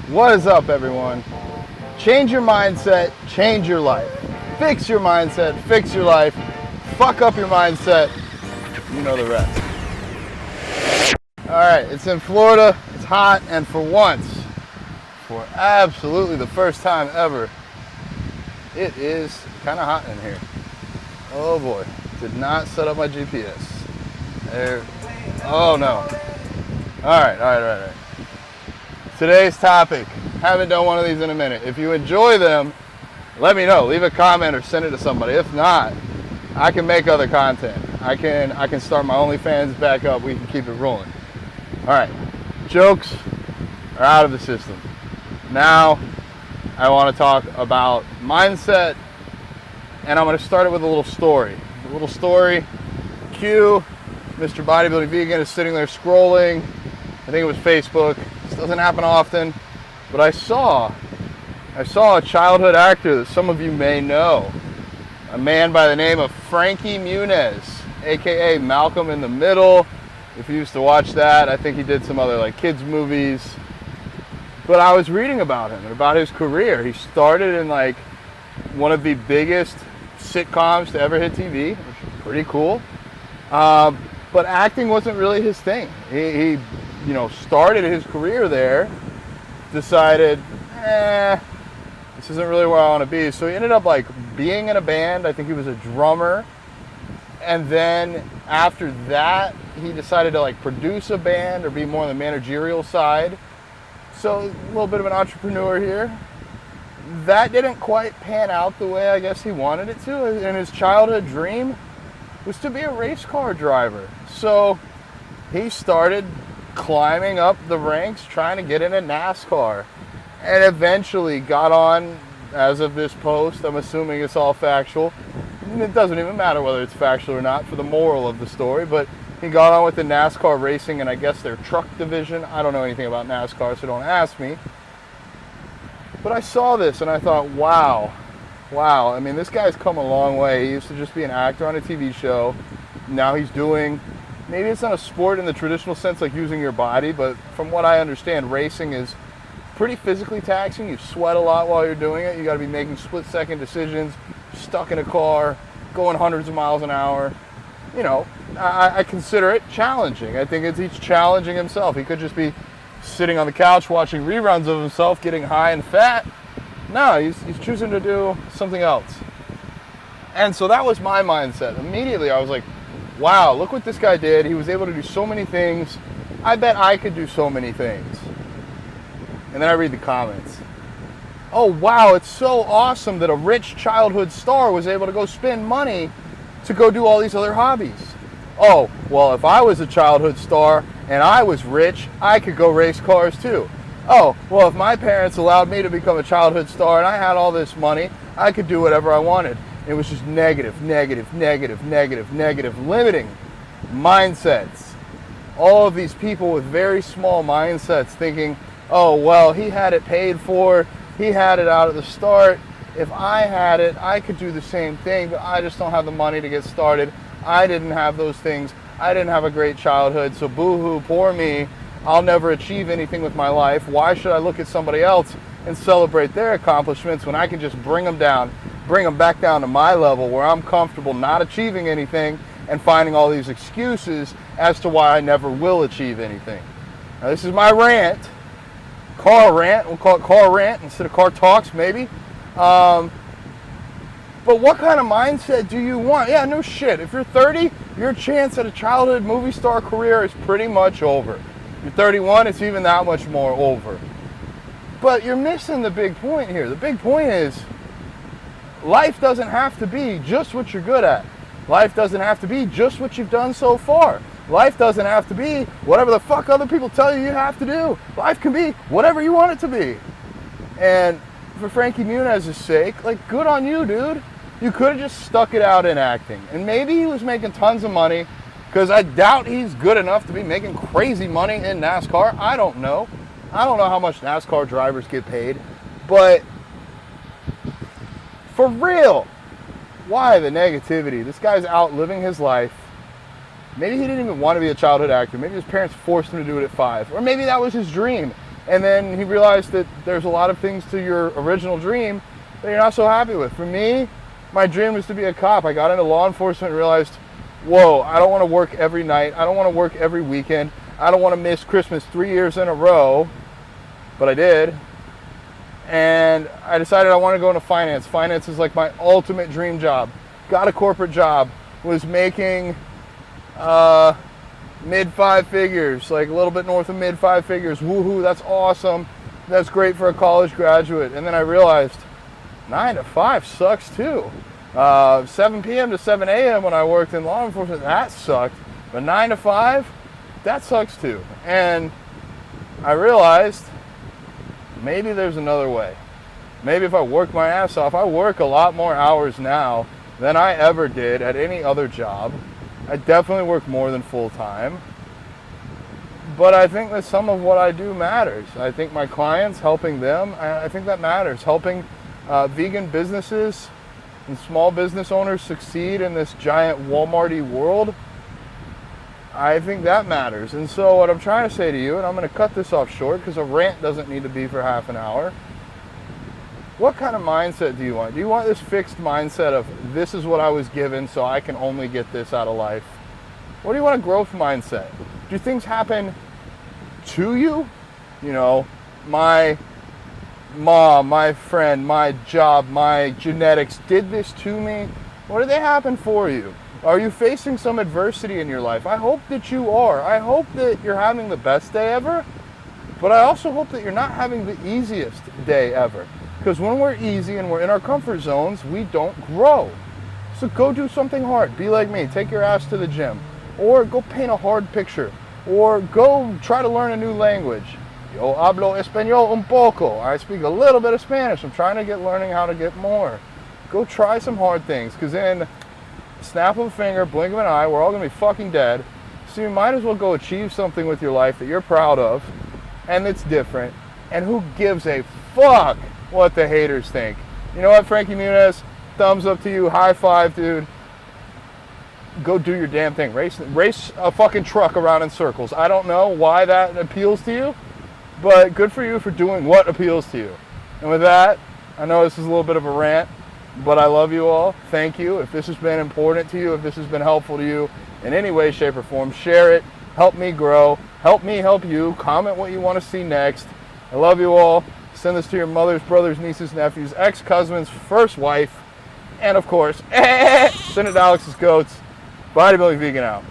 What is up, everyone? Change your mindset, change your life. Fix your mindset, fix your life. Fuck up your mindset. You know the rest. All right, it's in Florida. It's hot, and for once, for absolutely the first time ever, it is kind of hot in here. Oh boy, did not set up my GPS. There. Oh no. All right. Today's topic. Haven't done one of these in a minute. If you enjoy them, let me know. Leave a comment or send it to somebody. If not, I can make other content. I can start my OnlyFans back up. We can keep it rolling. All right. Jokes are out of the system. Now, I want to talk about mindset, and I'm going to start it with a little story. A little story. Cue, Mr. Bodybuilding Vegan is sitting there scrolling. I think it was Facebook. This doesn't happen often, but I saw a childhood actor that some of you may know. A man by the name of Frankie Muniz, aka Malcolm in the Middle. If you used to watch that, I think he did some other like kids movies. But I was reading about him and about his career. He started in like one of the biggest sitcoms to ever hit TV, which is pretty cool. But acting wasn't really his thing. He started his career there, decided, this isn't really where I want to be. So he ended up like being in a band. I think he was a drummer. And then after that, he decided to like produce a band or be more on the managerial side. So a little bit of an entrepreneur here. That didn't quite pan out the way I guess he wanted it to. And his childhood dream was to be a race car driver. So he started climbing up the ranks, trying to get into NASCAR, and eventually got on, as of this post, I'm assuming it's all factual. And it doesn't even matter whether it's factual or not for the moral of the story, but he got on with the NASCAR racing and I guess their truck division. I don't know anything about NASCAR, so don't ask me. But I saw this and I thought, wow. I mean, this guy's come a long way. He used to just be an actor on a TV show. Now he's doing, maybe it's not a sport in the traditional sense like using your body, but from what I understand, racing is pretty physically taxing. You sweat a lot while you're doing it. You got to be making split-second decisions, stuck in a car, going hundreds of miles an hour. You know, I consider it challenging. I think he's challenging himself. He could just be sitting on the couch watching reruns of himself getting high and fat. No, he's choosing to do something else. And so that was my mindset. Immediately I was like, wow, look what this guy did. He was able to do so many things. I bet I could do so many things. And then I read the comments. Oh, wow, it's so awesome that a rich childhood star was able to go spend money to go do all these other hobbies. Oh, well, if I was a childhood star and I was rich, I could go race cars too. Oh, well, if my parents allowed me to become a childhood star and I had all this money, I could do whatever I wanted. It was just negative, limiting mindsets. All of these people with very small mindsets thinking, oh, well, he had it paid for, he had it out at the start. If I had it, I could do the same thing, but I just don't have the money to get started. I didn't have those things. I didn't have a great childhood, so boo-hoo, poor me. I'll never achieve anything with my life. Why should I look at somebody else and celebrate their accomplishments when I can just bring them back down to my level where I'm comfortable not achieving anything and finding all these excuses as to why I never will achieve anything. Now, this is my rant, car rant. We'll call it car rant instead of car talks, maybe. But what kind of mindset do you want? Yeah, no shit. If you're 30, your chance at a childhood movie star career is pretty much over. You're 31, it's even that much more over. But you're missing the big point here. The big point is life doesn't have to be just what you're good at. Life doesn't have to be just what you've done so far. Life doesn't have to be whatever the fuck other people tell you have to do. Life can be whatever you want it to be. And for Frankie Muniz's sake, like, good on you, dude. You could have just stuck it out in acting. And maybe he was making tons of money, because I doubt he's good enough to be making crazy money in NASCAR. I don't know. I don't know how much NASCAR drivers get paid. But for real, why the negativity? This guy's out living his life. Maybe he didn't even want to be a childhood actor. Maybe his parents forced him to do it at 5. Or maybe that was his dream. And then he realized that there's a lot of things to your original dream that you're not so happy with. For me, my dream was to be a cop. I got into law enforcement and realized, whoa, I don't want to work every night. I don't want to work every weekend. I don't want to miss Christmas 3 years in a row. But I did. And I decided I want to go into finance. Finance is like my ultimate dream job. Got a corporate job. Was making mid 5 figures, like a little bit north of mid 5 figures. Woohoo, that's awesome. That's great for a college graduate. And then I realized 9 to 5 sucks too. 7 p.m. to 7 a.m. when I worked in law enforcement, that sucked. But 9 to 5, that sucks too. And I realized maybe there's another way. Maybe if I work my ass off, I work a lot more hours now than I ever did at any other job. I definitely work more than full time. But I think that some of what I do matters. I think my clients, helping them, I think that matters. Helping vegan businesses and small business owners succeed in this giant Walmart-y world, I think that matters. And so what I'm trying to say to you, and I'm going to cut this off short because a rant doesn't need to be for half an hour. What kind of mindset do you want? Do you want this fixed mindset of this is what I was given so I can only get this out of life? Or do you want a growth mindset? Do things happen to you? You know, my mom, my friend, my job, my genetics did this to me. Or do they happen for you? Are you facing some adversity in your life? I hope that you are. I hope that you're having the best day ever, but I also hope that you're not having the easiest day ever. Because when we're easy and we're in our comfort zones, we don't grow. So go do something hard. Be like me. Take your ass to the gym. Or go paint a hard picture. Or go try to learn a new language. Yo hablo español un poco. I speak a little bit of Spanish. I'm trying to learning how to get more. Go try some hard things. Because in snap of a finger, blink of an eye, we're all going to be fucking dead. So you might as well go achieve something with your life that you're proud of. And it's different. And who gives a fuck what the haters think? You know what, Frankie Muniz? Thumbs up to you. High five, dude. Go do your damn thing. Race a fucking truck around in circles. I don't know why that appeals to you, but good for you for doing what appeals to you. And with that, I know this is a little bit of a rant, but I love you all. Thank you. If this has been important to you, if this has been helpful to you in any way, shape, or form, share it. Help me grow. Help me help you. Comment what you want to see next. I love you all. Send this to your mothers, brothers, nieces, nephews, ex-husbands, first wife, and of course, send it to Alex's goats. Bodybuilding Vegan out.